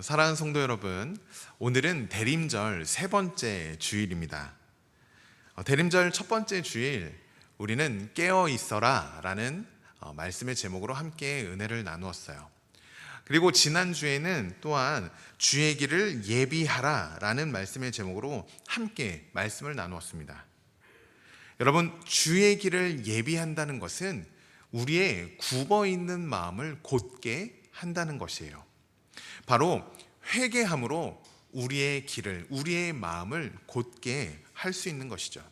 사랑하는 성도 여러분, 오늘은 대림절 세 번째 주일입니다. 대림절 첫 번째 주일, 우리는 깨어 있어라 라는 말씀의 제목으로 함께 은혜를 나누었어요. 그리고 지난주에는 또한 주의 길을 예비하라 라는 말씀의 제목으로 함께 말씀을 나누었습니다. 여러분, 주의 길을 예비한다는 것은 우리의 굽어 있는 마음을 곧게 한다는 것이에요. 바로 회개함으로 우리의 길을, 우리의 마음을 곧게 할 수 있는 것이죠.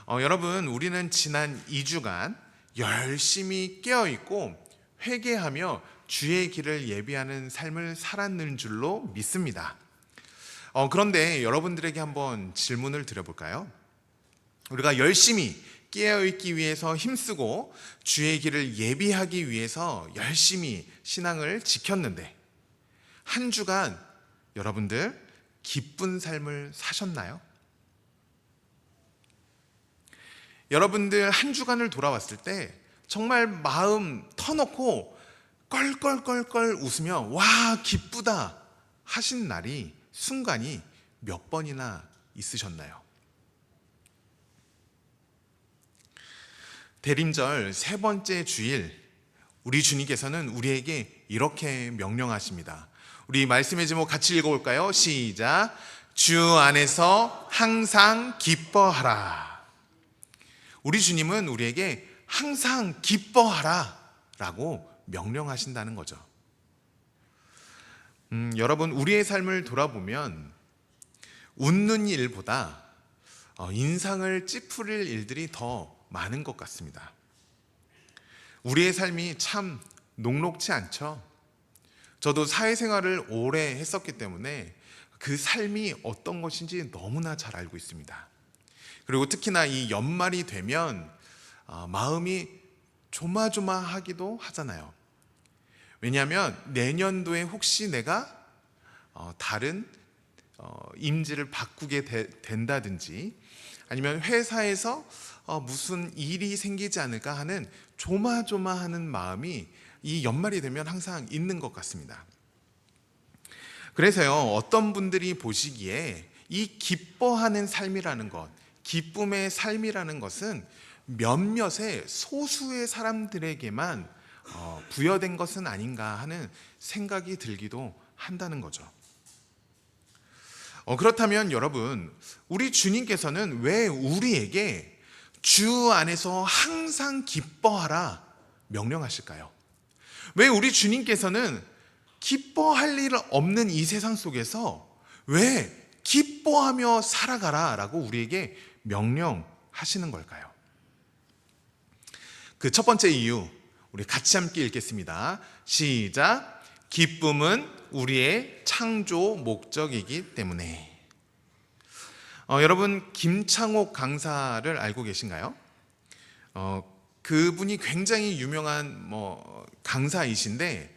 여러분, 우리는 지난 2주간 열심히 깨어있고 회개하며 주의 길을 예비하는 삶을 살았는 줄로 믿습니다. 그런데 여러분들에게 한번 질문을 드려볼까요? 우리가 열심히 깨어있기 위해서 힘쓰고 주의 길을 예비하기 위해서 열심히 신앙을 지켰는데 한 주간 여러분들 기쁜 삶을 사셨나요? 여러분들 한 주간을 돌아왔을 때 정말 마음 터놓고 껄껄껄껄 웃으며 와 기쁘다 하신 날이, 순간이 몇 번이나 있으셨나요? 대림절 세 번째 주일, 우리 주님께서는 우리에게 이렇게 명령하십니다. 우리 말씀의 제목 같이 읽어볼까요? 시작. 주 안에서 항상 기뻐하라. 우리 주님은 우리에게 항상 기뻐하라 라고 명령하신다는 거죠. 여러분, 우리의 삶을 돌아보면 웃는 일보다 인상을 찌푸릴 일들이 더 많은 것 같습니다. 우리의 삶이 참 녹록지 않죠. 저도 사회생활을 오래 했었기 때문에 그 삶이 어떤 것인지 너무나 잘 알고 있습니다. 그리고 특히나 이 연말이 되면 마음이 조마조마하기도 하잖아요. 왜냐하면 내년도에 혹시 내가 다른 임직을 바꾸게 된다든지 아니면 회사에서 무슨 일이 생기지 않을까 하는 조마조마하는 마음이 이 연말이 되면 항상 있는 것 같습니다. 그래서요, 어떤 분들이 보시기에 이 기뻐하는 삶이라는 것, 기쁨의 삶이라는 것은 몇몇의 소수의 사람들에게만 부여된 것은 아닌가 하는 생각이 들기도 한다는 거죠. 그렇다면 여러분, 우리 주님께서는 왜 우리에게 주 안에서 항상 기뻐하라 명령하실까요? 왜 우리 주님께서는 기뻐할 일 없는 이 세상 속에서 왜 기뻐하며 살아가라 라고 우리에게 명령하시는 걸까요? 그 첫 번째 이유, 우리 같이 함께 읽겠습니다. 시작. 기쁨은 우리의 창조 목적이기 때문에. 여러분, 김창옥 강사를 알고 계신가요? 그분이 굉장히 유명한 강사이신데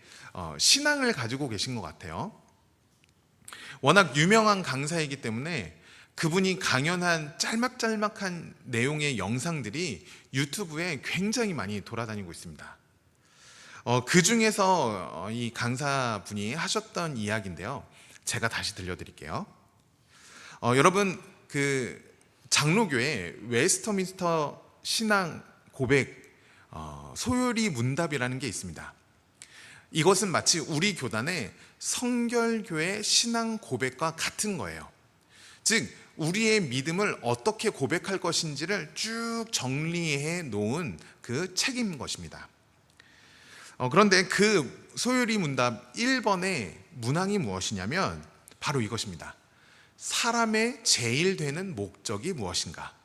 신앙을 가지고 계신 것 같아요. 워낙 유명한 강사이기 때문에 그분이 강연한 짤막짤막한 내용의 영상들이 유튜브에 굉장히 많이 돌아다니고 있습니다. 그 중에서 이 강사분이 하셨던 이야기인데요, 제가 다시 들려드릴게요. 여러분, 그 장로교회 웨스터민스터 신앙 고백 소요리 문답이라는 게 있습니다. 이것은 마치 우리 교단의 성결교회 신앙 고백과 같은 거예요. 즉, 우리의 믿음을 어떻게 고백할 것인지를 쭉 정리해 놓은 그 책인 것입니다. 그런데 그 소요리 문답 1번의 문항이 무엇이냐면 바로 이것입니다. 사람의 제일 되는 목적이 무엇인가?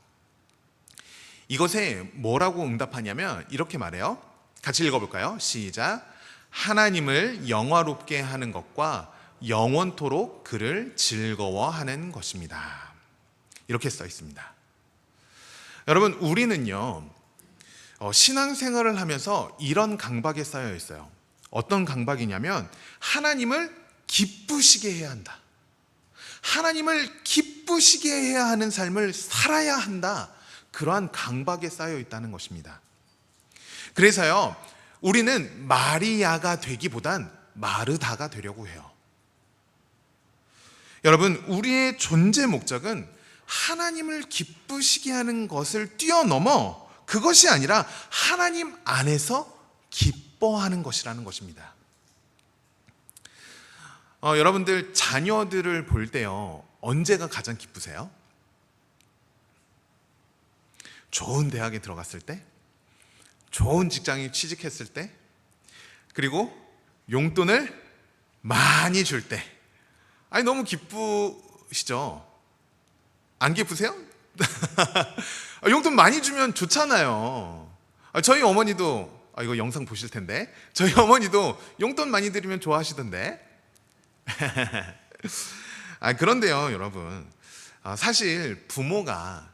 이것에 뭐라고 응답하냐면 이렇게 말해요. 같이 읽어볼까요? 시작. 하나님을 영화롭게 하는 것과 영원토록 그를 즐거워하는 것입니다. 이렇게 써 있습니다. 여러분, 우리는요 신앙생활을 하면서 이런 강박에 쌓여 있어요. 어떤 강박이냐면 하나님을 기쁘시게 해야 한다, 하나님을 기쁘시게 해야 하는 삶을 살아야 한다, 그러한 강박에 쌓여 있다는 것입니다. 그래서요, 우리는 마리아가 되기보단 마르다가 되려고 해요. 여러분, 우리의 존재 목적은 하나님을 기쁘시게 하는 것을 뛰어넘어 그것이 아니라 하나님 안에서 기뻐하는 것이라는 것입니다. 여러분들 자녀들을 볼 때요, 언제가 가장 기쁘세요? 좋은 대학에 들어갔을 때, 좋은 직장에 취직했을 때, 그리고 용돈을 많이 줄 때. 아니, 너무 기쁘시죠? 안 기쁘세요? 용돈 많이 주면 좋잖아요. 저희 어머니도, 이거 영상 보실 텐데, 저희 어머니도 용돈 많이 드리면 좋아하시던데. 그런데요, 여러분, 사실 부모가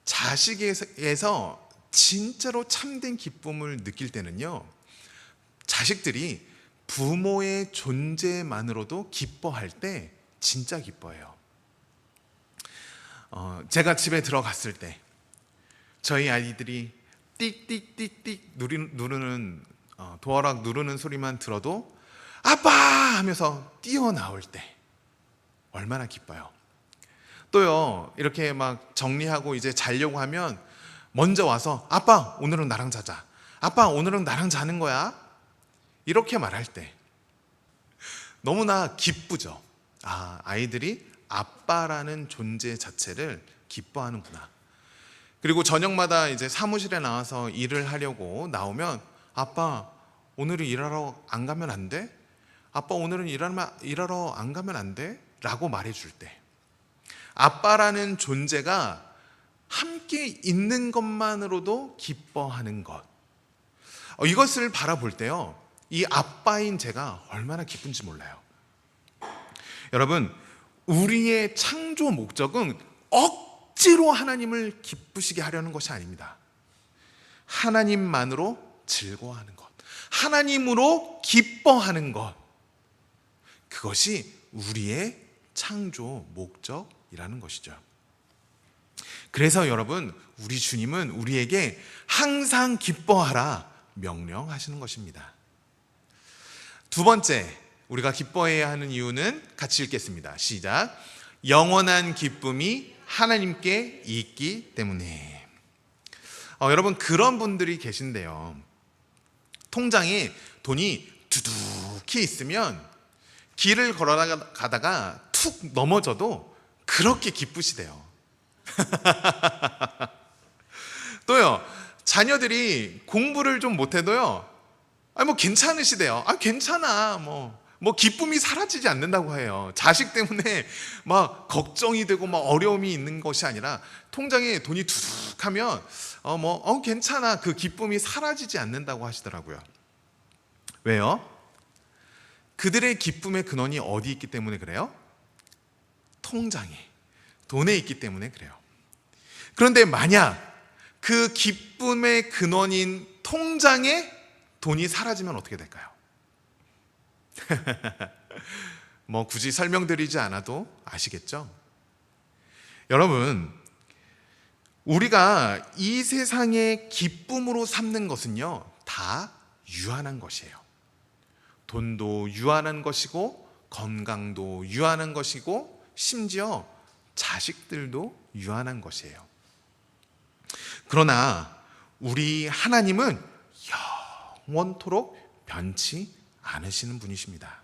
자식에서 진짜로 참된 기쁨을 느낄 때는요, 자식들이 부모의 존재만으로도 기뻐할 때 진짜 기뻐해요. 제가 집에 들어갔을 때 저희 아이들이 띡띡띡띡 누르는 도어락 누르는 소리만 들어도 아빠 하면서 뛰어나올 때 얼마나 기뻐요. 또요, 이렇게 막 정리하고 이제 자려고 하면 먼저 와서 아빠 오늘은 나랑 자자, 아빠 오늘은 나랑 자는 거야, 이렇게 말할 때 너무나 기쁘죠. 아이들이 아빠라는 존재 자체를 기뻐하는구나. 그리고 저녁마다 이제 사무실에 나와서 일을 하려고 나오면 아빠 오늘은 일하러 안 가면 안 돼? 아빠 오늘은 일하러 안 가면 안 돼? 라고 말해줄 때 아빠라는 존재가 함께 있는 것만으로도 기뻐하는 것, 이것을 바라볼 때요, 이 아빠인 제가 얼마나 기쁜지 몰라요. 여러분, 우리의 창조 목적은 억지로 하나님을 기쁘시게 하려는 것이 아닙니다. 하나님만으로 즐거워하는 것, 하나님으로 기뻐하는 것, 그것이 우리의 창조 목적이라는 것이죠. 그래서 여러분, 우리 주님은 우리에게 항상 기뻐하라 명령하시는 것입니다. 두 번째, 우리가 기뻐해야 하는 이유는 같이 읽겠습니다. 시작. 영원한 기쁨이 하나님께 있기 때문에. 여러분, 그런 분들이 계신데요, 통장에 돈이 두둑히 있으면 길을 걸어가다가 툭 넘어져도 그렇게 기쁘시대요. 또요, 자녀들이 공부를 좀 못해도요, 뭐 괜찮으시대요. 괜찮아, 뭐 기쁨이 사라지지 않는다고 해요. 자식 때문에 막 걱정이 되고 막 어려움이 있는 것이 아니라 통장에 돈이 두둑하면 괜찮아, 그 기쁨이 사라지지 않는다고 하시더라고요. 왜요? 그들의 기쁨의 근원이 어디 있기 때문에 그래요? 통장에, 돈에 있기 때문에 그래요. 그런데 만약 그 기쁨의 근원인 통장에 돈이 사라지면 어떻게 될까요? 굳이 설명드리지 않아도 아시겠죠? 여러분, 우리가 이 세상의 기쁨으로 삼는 것은요, 다 유한한 것이에요. 돈도 유한한 것이고, 건강도 유한한 것이고, 심지어 자식들도 유한한 것이에요. 그러나 우리 하나님은 영원토록 변치 않으시는 분이십니다.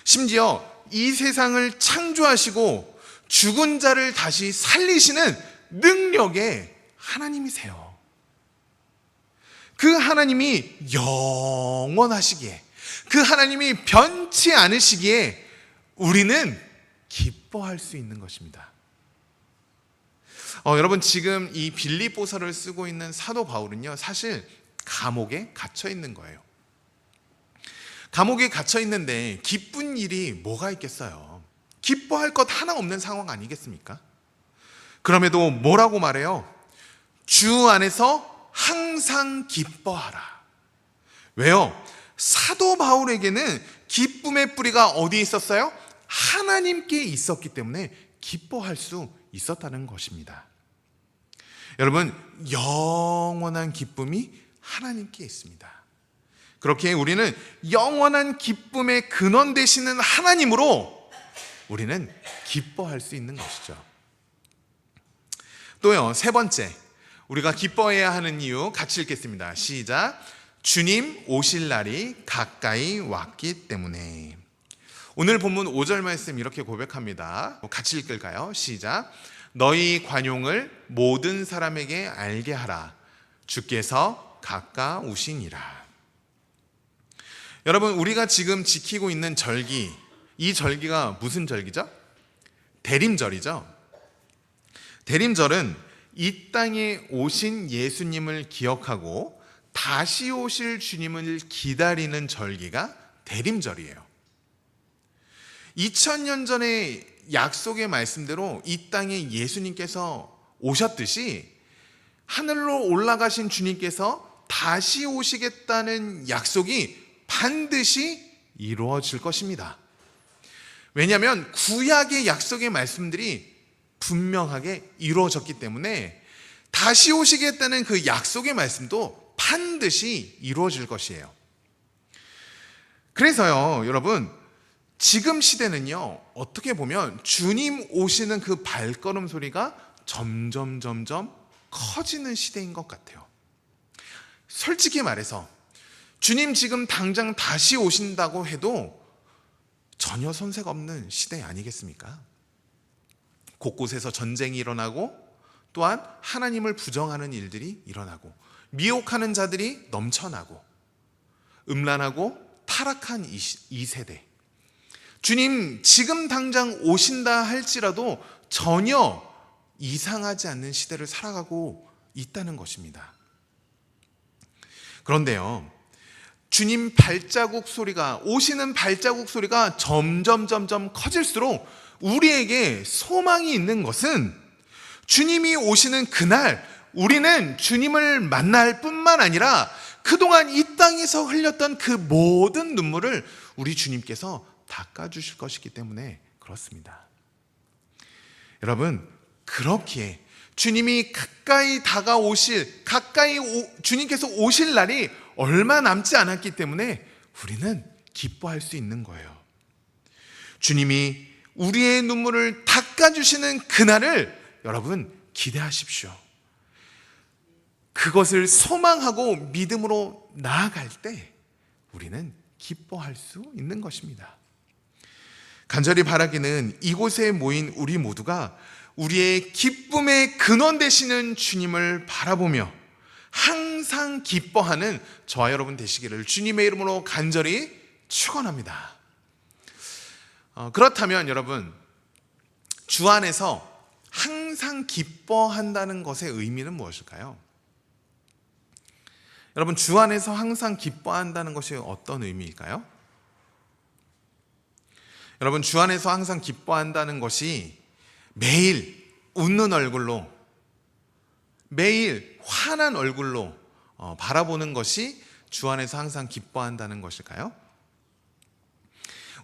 심지어 이 세상을 창조하시고 죽은 자를 다시 살리시는 능력의 하나님이세요. 그 하나님이 영원하시기에, 그 하나님이 변치 않으시기에 우리는 기뻐할 수 있는 것입니다. 여러분, 지금 이 빌립보서를 쓰고 있는 사도 바울은요, 사실 감옥에 갇혀 있는 거예요. 감옥에 갇혀 있는데 기쁜 일이 뭐가 있겠어요? 기뻐할 것 하나 없는 상황 아니겠습니까? 그럼에도 뭐라고 말해요? 주 안에서 항상 기뻐하라. 왜요? 사도 바울에게는 기쁨의 뿌리가 어디에 있었어요? 하나님께 있었기 때문에 기뻐할 수 있었다는 것입니다. 여러분, 영원한 기쁨이 하나님께 있습니다. 그렇게 우리는 영원한 기쁨의 근원 되시는 하나님으로 우리는 기뻐할 수 있는 것이죠. 또요, 세 번째, 우리가 기뻐해야 하는 이유 같이 읽겠습니다. 시작. 주님 오실 날이 가까이 왔기 때문에. 오늘 본문 5절 말씀 이렇게 고백합니다. 같이 읽을까요? 시작. 너희 관용을 모든 사람에게 알게 하라. 주께서 가까우시니라. 여러분, 우리가 지금 지키고 있는 절기, 이 절기가 무슨 절기죠? 대림절이죠. 대림절은 이 땅에 오신 예수님을 기억하고 다시 오실 주님을 기다리는 절기가 대림절이에요. 2000년 전에 약속의 말씀대로 이 땅에 예수님께서 오셨듯이 하늘로 올라가신 주님께서 다시 오시겠다는 약속이 반드시 이루어질 것입니다. 왜냐하면 구약의 약속의 말씀들이 분명하게 이루어졌기 때문에 다시 오시겠다는 그 약속의 말씀도 반드시 이루어질 것이에요. 그래서요, 여러분, 지금 시대는요, 어떻게 보면 주님 오시는 그 발걸음 소리가 점점 커지는 시대인 것 같아요. 솔직히 말해서 주님 지금 당장 다시 오신다고 해도 전혀 손색 없는 시대 아니겠습니까? 곳곳에서 전쟁이 일어나고 또한 하나님을 부정하는 일들이 일어나고 미혹하는 자들이 넘쳐나고 음란하고 타락한 이 세대, 주님 지금 당장 오신다 할지라도 전혀 이상하지 않는 시대를 살아가고 있다는 것입니다. 그런데요, 주님 발자국 소리가, 오시는 발자국 소리가 점점 커질수록 우리에게 소망이 있는 것은 주님이 오시는 그날 우리는 주님을 만날 뿐만 아니라 그동안 이 땅에서 흘렸던 그 모든 눈물을 우리 주님께서 닦아주실 것이기 때문에 그렇습니다. 여러분, 그렇기에 주님이 주님께서 오실 날이 얼마 남지 않았기 때문에 우리는 기뻐할 수 있는 거예요. 주님이 우리의 눈물을 닦아주시는 그날을 여러분 기대하십시오. 그것을 소망하고 믿음으로 나아갈 때 우리는 기뻐할 수 있는 것입니다. 간절히 바라기는 이곳에 모인 우리 모두가 우리의 기쁨의 근원 되시는 주님을 바라보며 항상 기뻐하는 저와 여러분 되시기를 주님의 이름으로 간절히 축원합니다. 그렇다면 여러분, 주 안에서 항상 기뻐한다는 것의 의미는 무엇일까요? 여러분, 주 안에서 항상 기뻐한다는 것이 어떤 의미일까요? 여러분, 주 안에서 항상 기뻐한다는 것이 매일 웃는 얼굴로, 매일 환한 얼굴로 바라보는 것이 주 안에서 항상 기뻐한다는 것일까요?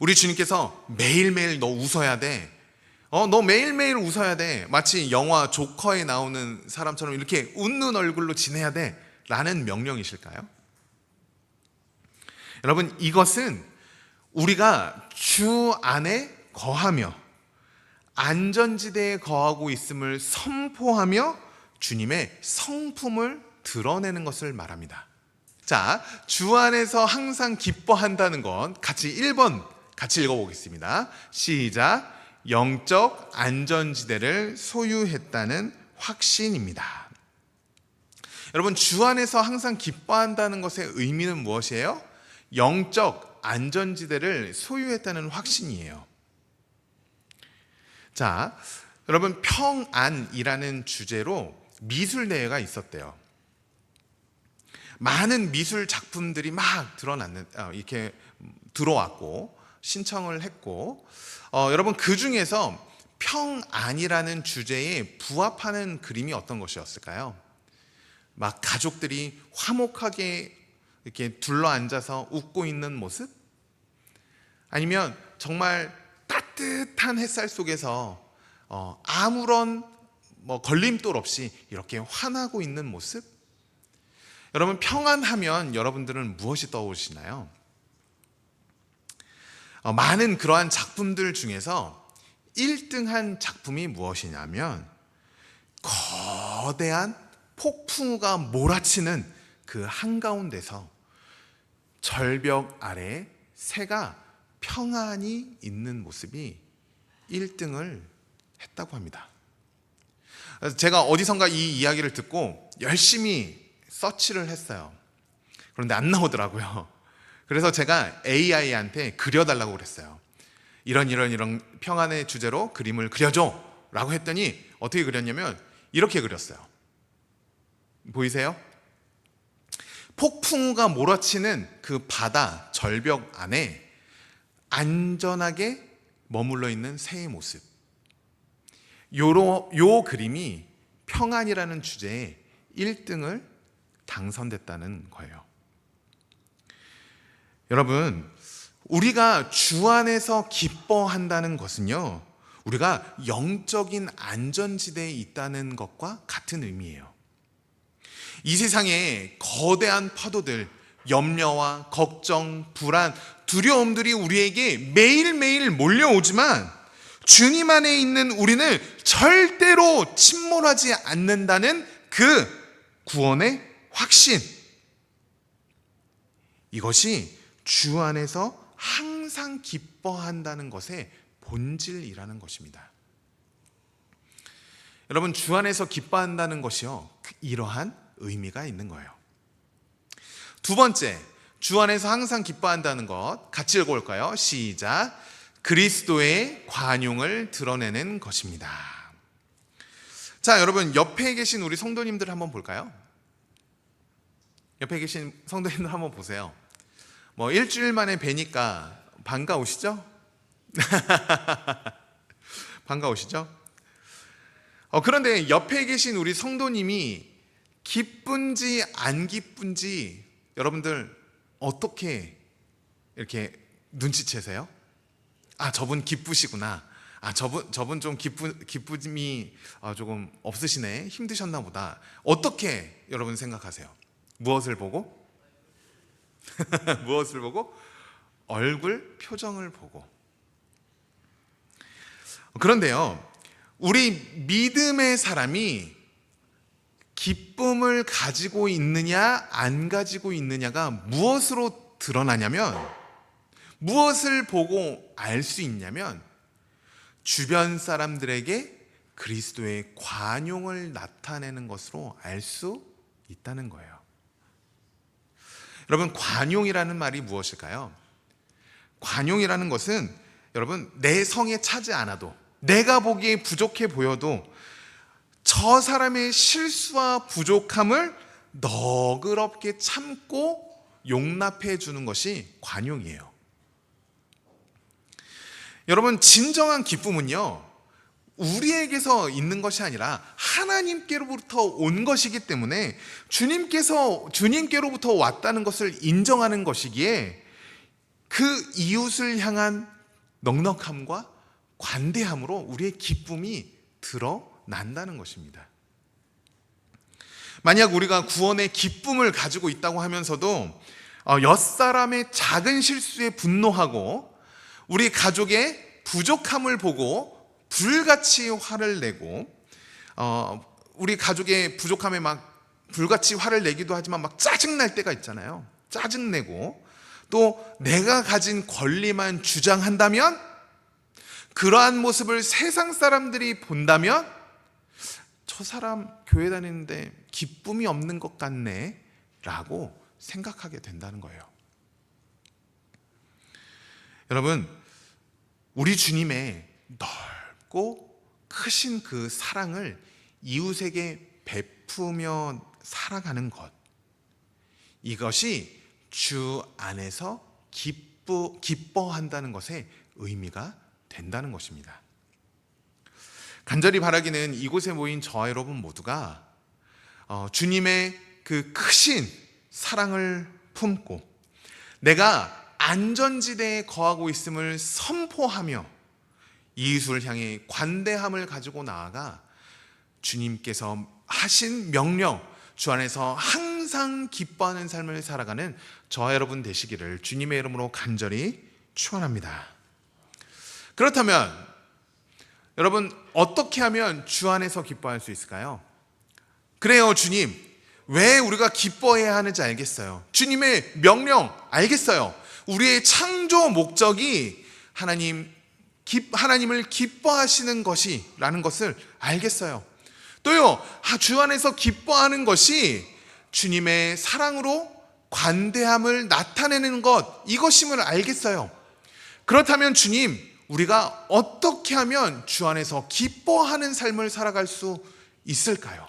우리 주님께서 매일매일 너 웃어야 돼, 너 매일매일 웃어야 돼, 마치 영화 조커에 나오는 사람처럼 이렇게 웃는 얼굴로 지내야 돼 라는 명령이실까요? 여러분, 이것은 우리가 주 안에 거하며 안전지대에 거하고 있음을 선포하며 주님의 성품을 드러내는 것을 말합니다. 자, 주 안에서 항상 기뻐한다는 건 같이 1번 같이 읽어보겠습니다. 시작. 영적 안전지대를 소유했다는 확신입니다. 여러분, 주 안에서 항상 기뻐한다는 것의 의미는 무엇이에요? 영적 안전지대를 소유했다는 확신이에요. 자, 여러분, 평안이라는 주제로 미술대회가 있었대요. 많은 미술 작품들이 막 이렇게 들어왔고 신청을 했고, 여러분, 그 중에서 평안이라는 주제에 부합하는 그림이 어떤 것이었을까요? 막 가족들이 화목하게 이렇게 둘러앉아서 웃고 있는 모습? 아니면 정말 따뜻한 햇살 속에서 아무런 걸림돌 없이 이렇게 환하고 있는 모습? 여러분, 평안하면 여러분들은 무엇이 떠오르시나요? 많은 그러한 작품들 중에서 1등한 작품이 무엇이냐면 거대한 폭풍우가 몰아치는 그 한가운데서 절벽 아래 새가 평안히 있는 모습이 1등을 했다고 합니다. 제가 어디선가 이 이야기를 듣고 열심히 서치를 했어요. 그런데 안 나오더라고요. 그래서 제가 AI한테 그려달라고 그랬어요. 이런 평안의 주제로 그림을 그려줘 라고 했더니 어떻게 그렸냐면 이렇게 그렸어요. 보이세요? 폭풍우가 몰아치는 그 바다 절벽 안에 안전하게 머물러 있는 새의 모습. 요 그림이 평안이라는 주제에 1등을 당선됐다는 거예요. 여러분, 우리가 주 안에서 기뻐한다는 것은요, 우리가 영적인 안전지대에 있다는 것과 같은 의미예요. 이 세상에 거대한 파도들, 염려와 걱정, 불안, 두려움들이 우리에게 매일매일 몰려오지만 주님 안에 있는 우리는 절대로 침몰하지 않는다는 그 구원의 확신. 이것이 주 안에서 항상 기뻐한다는 것의 본질이라는 것입니다. 여러분, 주 안에서 기뻐한다는 것이요, 이러한 의미가 있는 거예요. 두 번째, 주 안에서 항상 기뻐한다는 것, 같이 읽어볼까요? 시작. 그리스도의 관용을 드러내는 것입니다. 자, 여러분, 옆에 계신 우리 성도님들 한번 볼까요? 옆에 계신 성도님들 한번 보세요. 일주일 만에 뵈니까 반가우시죠? 반가우시죠? 그런데 옆에 계신 우리 성도님이 기쁜지 안 기쁜지 여러분들 어떻게 이렇게 눈치채세요? 아, 저분 기쁘시구나. 아, 저분 좀 기쁨이 조금 없으시네. 힘드셨나 보다. 어떻게 여러분 생각하세요? 무엇을 보고? 무엇을 보고? 얼굴 표정을 보고. 그런데요, 우리 믿음의 사람이 기쁨을 가지고 있느냐 안 가지고 있느냐가 무엇으로 드러나냐면, 무엇을 보고 알 수 있냐면 주변 사람들에게 그리스도의 관용을 나타내는 것으로 알 수 있다는 거예요. 여러분, 관용이라는 말이 무엇일까요? 관용이라는 것은 여러분, 내 성에 차지 않아도, 내가 보기에 부족해 보여도 저 사람의 실수와 부족함을 너그럽게 참고 용납해 주는 것이 관용이에요. 여러분, 진정한 기쁨은요, 우리에게서 있는 것이 아니라 하나님께로부터 온 것이기 때문에 주님께로부터 왔다는 것을 인정하는 것이기에 그 이웃을 향한 넉넉함과 관대함으로 우리의 기쁨이 드러난다는 것입니다. 만약 우리가 구원의 기쁨을 가지고 있다고 하면서도 옆사람의 작은 실수에 분노하고 우리 가족의 부족함을 보고 불같이 화를 내고 우리 가족의 부족함에 막 불같이 화를 내기도 하지만 막 짜증날 때가 있잖아요. 짜증내고 또 내가 가진 권리만 주장한다면, 그러한 모습을 세상 사람들이 본다면 저 사람 교회 다니는데 기쁨이 없는 것 같네 라고 생각하게 된다는 거예요. 여러분, 우리 주님의 넓고 크신 그 사랑을 이웃에게 베푸며 살아가는 것, 이것이 주 안에서 기뻐한다는 것의 의미가 된다는 것입니다. 간절히 바라기는 이곳에 모인 저와 여러분 모두가 주님의 그 크신 사랑을 품고 내가 안전지대에 거하고 있음을 선포하며 이웃을 향해 관대함을 가지고 나아가 주님께서 하신 명령, 주 안에서 항상 기뻐하는 삶을 살아가는 저와 여러분 되시기를 주님의 이름으로 간절히 축원합니다. 그렇다면 여러분, 어떻게 하면 주 안에서 기뻐할 수 있을까요? 그래요, 주님, 왜 우리가 기뻐해야 하는지 알겠어요. 주님의 명령 알겠어요. 우리의 창조 목적이 하나님을 기뻐하시는 것이라는 것을 알겠어요. 또요, 주 안에서 기뻐하는 것이 주님의 사랑으로 관대함을 나타내는 것, 이것임을 알겠어요. 그렇다면 주님, 우리가 어떻게 하면 주 안에서 기뻐하는 삶을 살아갈 수 있을까요?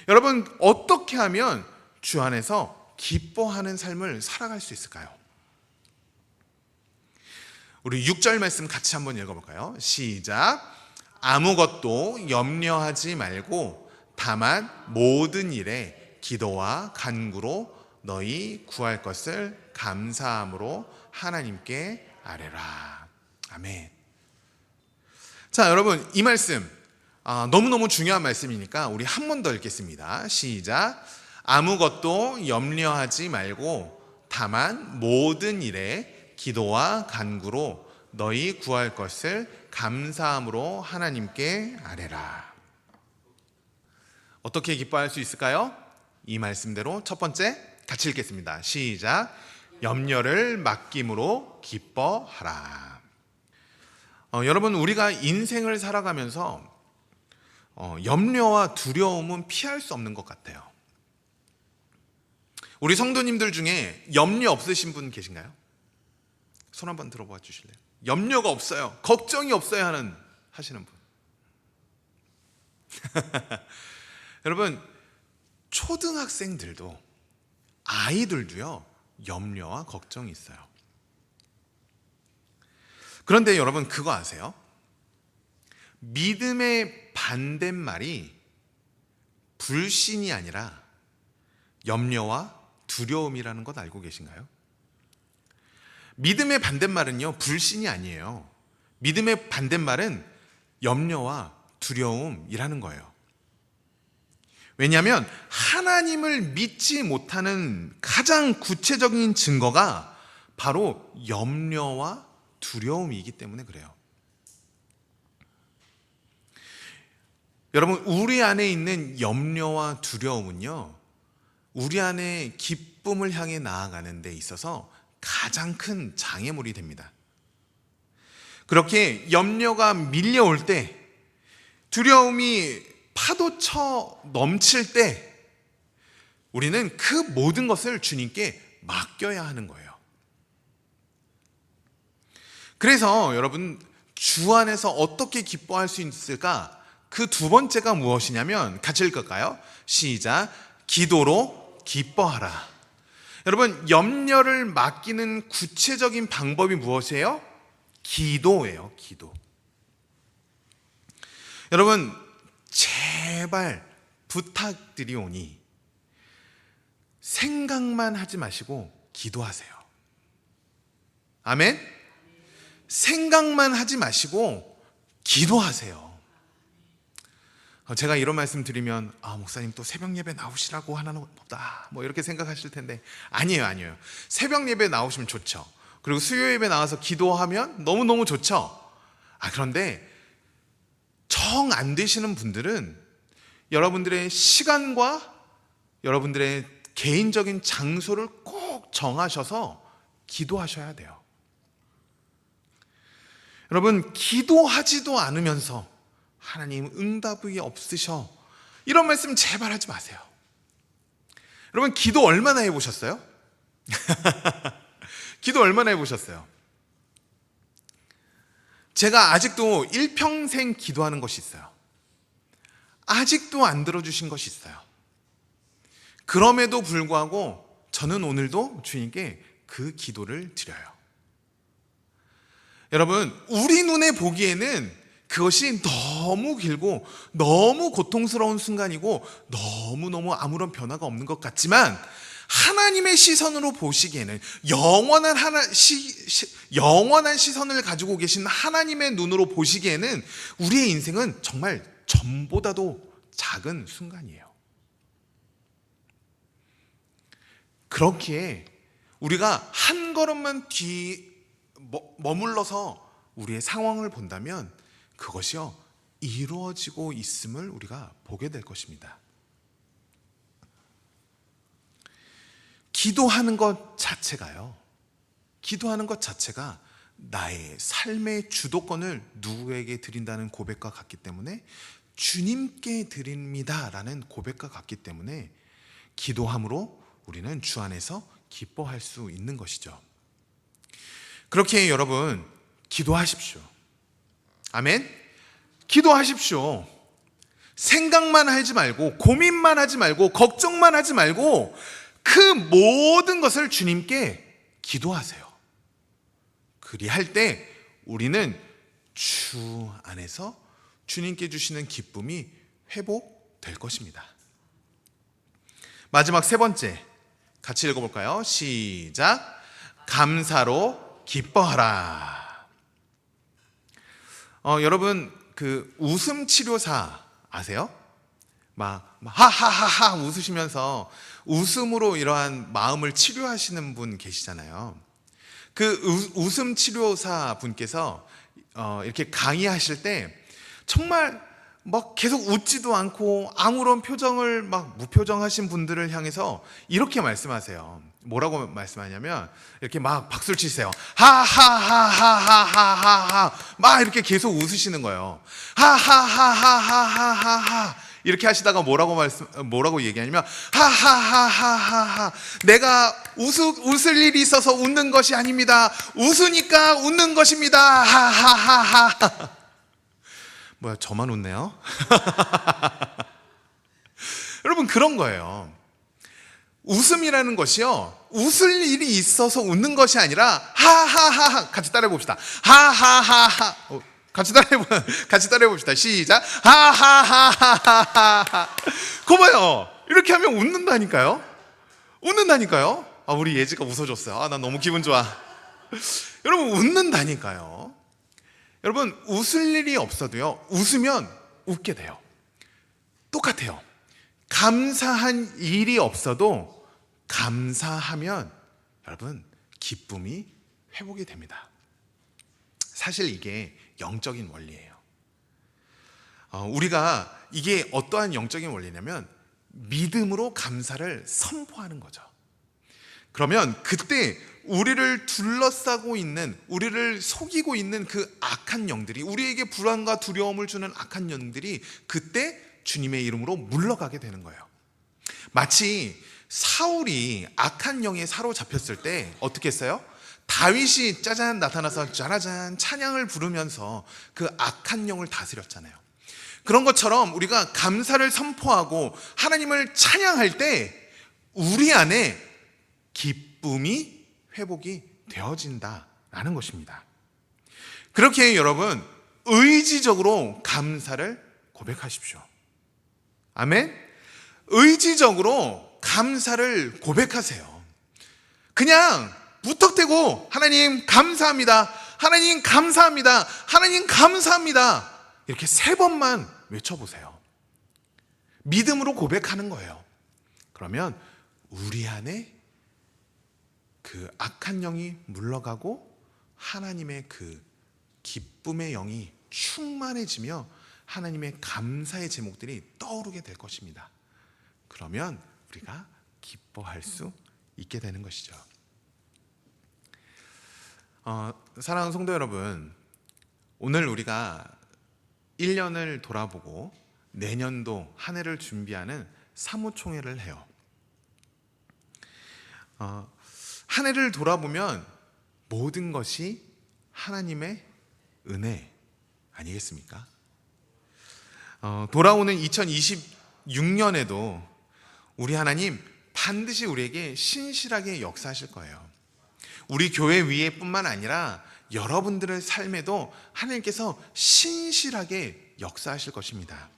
여러분, 어떻게 하면 주 안에서 기뻐하는 삶을 살아갈 수 있을까요? 우리 6절 말씀 같이 한번 읽어볼까요? 시작. 아무것도 염려하지 말고 다만 모든 일에 기도와 간구로 너희 구할 것을 감사함으로 하나님께 아뢰라. 아멘. 자, 여러분, 이 말씀 너무너무 중요한 말씀이니까 우리 한 번 더 읽겠습니다. 시작. 아무것도 염려하지 말고 다만 모든 일에 기도와 간구로 너희 구할 것을 감사함으로 하나님께 아뢰라. 어떻게 기뻐할 수 있을까요? 이 말씀대로 첫 번째 같이 읽겠습니다. 시작. 염려를 맡김으로 기뻐하라. 여러분, 우리가 인생을 살아가면서 염려와 두려움은 피할 수 없는 것 같아요. 우리 성도님들 중에 염려 없으신 분 계신가요? 손 한번 들어봐 주실래요? 염려가 없어요, 걱정이 없어요 하시는 분. 여러분, 초등학생들도, 아이들도요, 염려와 걱정이 있어요. 그런데 여러분, 그거 아세요? 믿음의 반대말이 불신이 아니라 염려와 두려움이라는 것 알고 계신가요? 믿음의 반대말은요, 불신이 아니에요. 믿음의 반대말은 염려와 두려움이라는 거예요. 왜냐하면 하나님을 믿지 못하는 가장 구체적인 증거가 바로 염려와 두려움이기 때문에 그래요. 여러분, 우리 안에 있는 염려와 두려움은요, 우리 안에 기쁨을 향해 나아가는 데 있어서 가장 큰 장애물이 됩니다. 그렇게 염려가 밀려올 때, 두려움이 파도쳐 넘칠 때, 우리는 그 모든 것을 주님께 맡겨야 하는 거예요. 그래서 여러분, 주 안에서 어떻게 기뻐할 수 있을까? 그 두 번째가 무엇이냐면, 같이 읽을까요? 시작. 기도로 기뻐하라. 여러분, 염려를 맡기는 구체적인 방법이 무엇이에요? 기도예요, 기도. 여러분, 제발 부탁드리오니 생각만 하지 마시고 기도하세요. 아멘? 생각만 하지 마시고 기도하세요. 제가 이런 말씀 드리면 목사님 또 새벽 예배 나오시라고 하나 보다 이렇게 생각하실 텐데, 아니에요. 새벽 예배 나오시면 좋죠. 그리고 수요 예배 나와서 기도하면 너무너무 좋죠. 그런데 정 안 되시는 분들은 여러분들의 시간과 여러분들의 개인적인 장소를 꼭 정하셔서 기도하셔야 돼요. 여러분, 기도하지도 않으면서 하나님 응답이 없으셔, 이런 말씀 제발 하지 마세요. 여러분, 기도 얼마나 해보셨어요? 기도 얼마나 해보셨어요? 제가 아직도 일평생 기도하는 것이 있어요. 아직도 안 들어주신 것이 있어요. 그럼에도 불구하고 저는 오늘도 주님께 그 기도를 드려요. 여러분, 우리 눈에 보기에는 그것이 너무 길고 너무 고통스러운 순간이고 너무너무 아무런 변화가 없는 것 같지만, 하나님의 시선으로 보시기에는, 영원한 시선을 가지고 계신 하나님의 눈으로 보시기에는 우리의 인생은 정말 전보다도 작은 순간이에요. 그렇기에 우리가 한 걸음만 머물러서 우리의 상황을 본다면 그것이요 이루어지고 있음을 우리가 보게 될 것입니다. 기도하는 것 자체가 나의 삶의 주도권을 누구에게 드린다는 고백과 같기 때문에, 주님께 드립니다라는 고백과 같기 때문에 기도함으로 우리는 주 안에서 기뻐할 수 있는 것이죠. 그렇게 여러분 기도하십시오. 아멘. 기도하십시오. 생각만 하지 말고, 고민만 하지 말고, 걱정만 하지 말고 그 모든 것을 주님께 기도하세요. 그리할 때 우리는 주 안에서 주님께 주시는 기쁨이 회복될 것입니다. 마지막 세 번째, 같이 읽어볼까요? 시작. 감사로 기뻐하라. 여러분 그 웃음 치료사 아세요? 막 하하하하 웃으시면서 웃음으로 이러한 마음을 치료하시는 분 계시잖아요. 그 웃음 치료사 분께서 이렇게 강의하실 때 정말 막 계속 웃지도 않고 아무런 표정을 막 무표정하신 분들을 향해서 이렇게 말씀하세요. 뭐라고 말씀하냐면 이렇게 막 박수를 치세요. 하하하하하하하 막 이렇게 계속 웃으시는 거예요. 하하하하하하하 이렇게 하시다가 뭐라고 얘기하냐면 하하하하하하 내가 웃을 일이 있어서 웃는 것이 아닙니다. 웃으니까 웃는 것입니다. 하하하하. 뭐야, 저만 웃네요? 여러분, 그런 거예요. 웃음이라는 것이요, 웃을 일이 있어서 웃는 것이 아니라 하하하하. 같이 따라해 봅시다. 하하하하. 같이 따라해 봅시다. 시작. 하하하하하. 그거 봐요. 이렇게 하면 웃는다니까요. 우리 예지가 웃어줬어요. 난 너무 기분 좋아. 여러분, 웃는다니까요. 여러분, 웃을 일이 없어도요, 웃으면 웃게 돼요. 똑같아요. 감사한 일이 없어도 감사하면 여러분 기쁨이 회복이 됩니다. 사실 이게 영적인 원리예요. 우리가 이게 어떠한 영적인 원리냐면 믿음으로 감사를 선포하는 거죠. 그러면 그때 우리를 둘러싸고 있는, 우리를 속이고 있는 그 악한 영들이, 우리에게 불안과 두려움을 주는 악한 영들이 그때 주님의 이름으로 물러가게 되는 거예요. 마치 사울이 악한 영에 사로잡혔을 때 어떻게 했어요? 다윗이 짜잔 나타나서 짜라잔 찬양을 부르면서 그 악한 영을 다스렸잖아요. 그런 것처럼 우리가 감사를 선포하고 하나님을 찬양할 때 우리 안에 기쁨이 회복이 되어진다라는 것입니다. 그렇게 여러분 의지적으로 감사를 고백하십시오. 아멘. 의지적으로 감사를 고백하세요. 그냥 무턱대고 하나님 감사합니다, 하나님 감사합니다, 하나님 감사합니다 이렇게 3번만 외쳐보세요. 믿음으로 고백하는 거예요. 그러면 우리 안에 그 악한 영이 물러가고 하나님의 그 기쁨의 영이 충만해지며 하나님의 감사의 제목들이 떠오르게 될 것입니다. 그러면 우리가 기뻐할 수 있게 되는 것이죠. 사랑하는 성도 여러분, 오늘 우리가 1년을 돌아보고 내년도 한 해를 준비하는 사무총회를 해요. 한 해를 돌아보면 모든 것이 하나님의 은혜 아니겠습니까? 돌아오는 2026년에도 우리 하나님 반드시 우리에게 신실하게 역사하실 거예요. 우리 교회 위에 뿐만 아니라 여러분들의 삶에도 하나님께서 신실하게 역사하실 것입니다.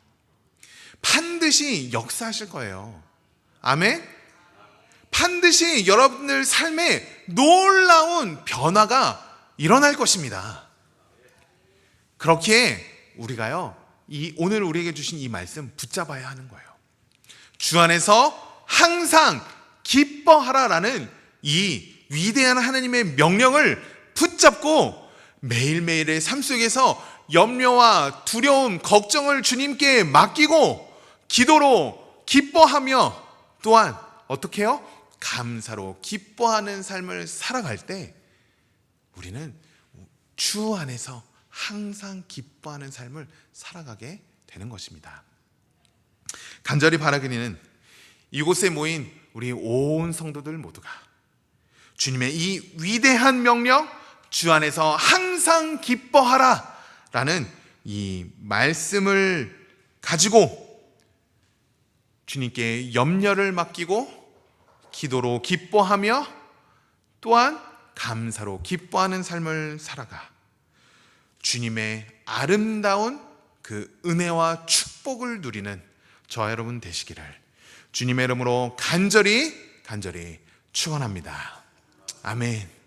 반드시 역사하실 거예요. 아멘? 반드시 여러분들 삶에 놀라운 변화가 일어날 것입니다. 그렇기에 우리가요, 오늘 우리에게 주신 이 말씀 붙잡아야 하는 거예요. 주 안에서 항상 기뻐하라라는 이 위대한 하나님의 명령을 붙잡고 매일매일의 삶 속에서 염려와 두려움, 걱정을 주님께 맡기고 기도로 기뻐하며 또한 어떻게 해요? 감사로 기뻐하는 삶을 살아갈 때 우리는 주 안에서 항상 기뻐하는 삶을 살아가게 되는 것입니다. 간절히 바라기는 이곳에 모인 우리 온 성도들 모두가 주님의 이 위대한 명령, 주 안에서 항상 기뻐하라 라는 이 말씀을 가지고 주님께 염려를 맡기고 기도로 기뻐하며 또한 감사로 기뻐하는 삶을 살아가 주님의 아름다운 그 은혜와 축복을 누리는 저와 여러분 되시기를 주님의 이름으로 간절히 축원합니다. 아멘.